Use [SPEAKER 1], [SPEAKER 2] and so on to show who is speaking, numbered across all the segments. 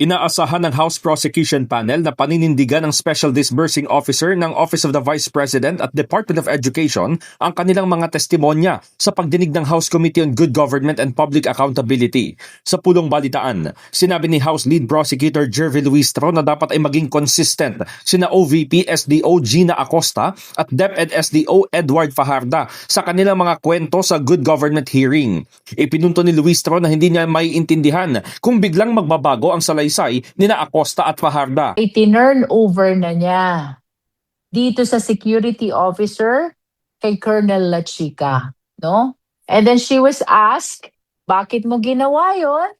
[SPEAKER 1] Inaasahan ng House Prosecution Panel na paninindigan ng Special Disbursing Officer ng Office of the Vice President at Department of Education ang kanilang mga testimonya sa pagdinig ng House Committee on Good Government and Public Accountability. Sa pulong balitaan, sinabi ni House Lead Prosecutor Jervy Luistro na dapat ay maging consistent sina OVP SDO Gina Acosta at DepEd SDO Edward Fajarda sa kanilang mga kwento sa Good Government hearing. Ipinunto ni Luistro na hindi niya maiintindihan kung biglang magbabago ang salaysay nina Acosta at Fajarda.
[SPEAKER 2] Itinurn over na niya dito sa security officer kay Colonel Lachica, no? And then she was asked, bakit mo ginawa yon?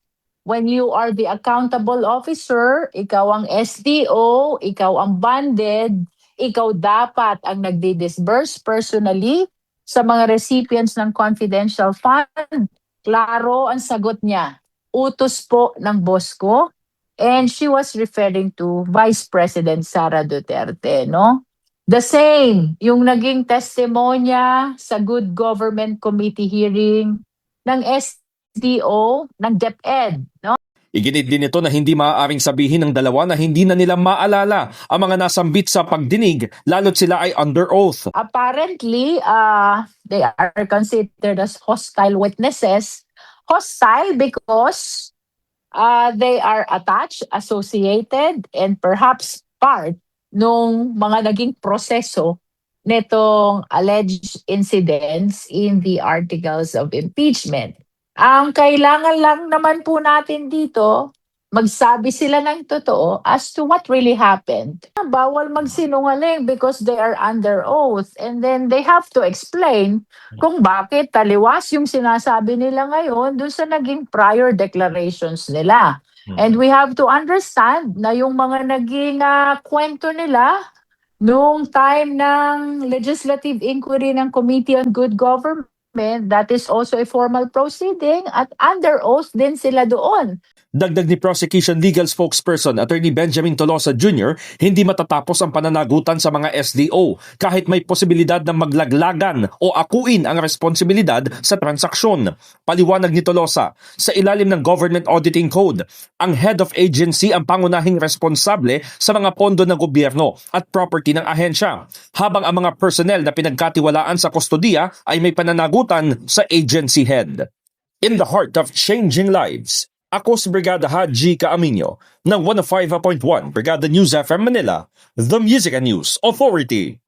[SPEAKER 2] When you are the accountable officer, ikaw ang SDO, ikaw ang banded, ikaw dapat ang nagdi-disburse personally sa mga recipients ng confidential fund. Klaro ang sagot niya. Utos po ng boss ko. And she was referring to Vice President Sara Duterte, no? The same, yung naging testimonya sa Good Government Committee hearing ng SDO, ng DepEd, no?
[SPEAKER 1] Iginit din ito na hindi maaaring sabihin ng dalawa na hindi na nila maalala ang mga nasambit sa pagdinig lalo't sila ay under oath.
[SPEAKER 2] Apparently, they are considered as hostile witnesses. Hostile because they are attached, associated, and perhaps part nung mga naging proseso nitong alleged incidents in the articles of impeachment. Ang kailangan lang naman po natin dito, magsabi sila ng totoo as to what really happened. Bawal magsinungaling because they are under oath and then they have to explain kung bakit taliwas yung sinasabi nila ngayon dun sa naging prior declarations nila. And we have to understand na yung mga naging kwento nila nung time ng legislative inquiry ng Committee on Good Government, that is also a formal proceeding at under oath din sila doon.
[SPEAKER 1] Dagdag ni Prosecution Legal Spokesperson Attorney Benjamin Tolosa Jr., hindi matatapos ang pananagutan sa mga SDO kahit may posibilidad na maglaglagan o akuin ang responsibilidad sa transaksyon. Paliwanag ni Tolosa, sa ilalim ng Government Auditing Code, ang head of agency ang pangunahing responsable sa mga pondo ng gobyerno at property ng ahensya, habang ang mga personnel na pinagkatiwalaan sa kustodiya ay may pananagutan sa agency head. In the heart of changing lives, ako si Brigada Haji Caaminio ng 105.1 Brigada News FM Manila, The Music and News Authority.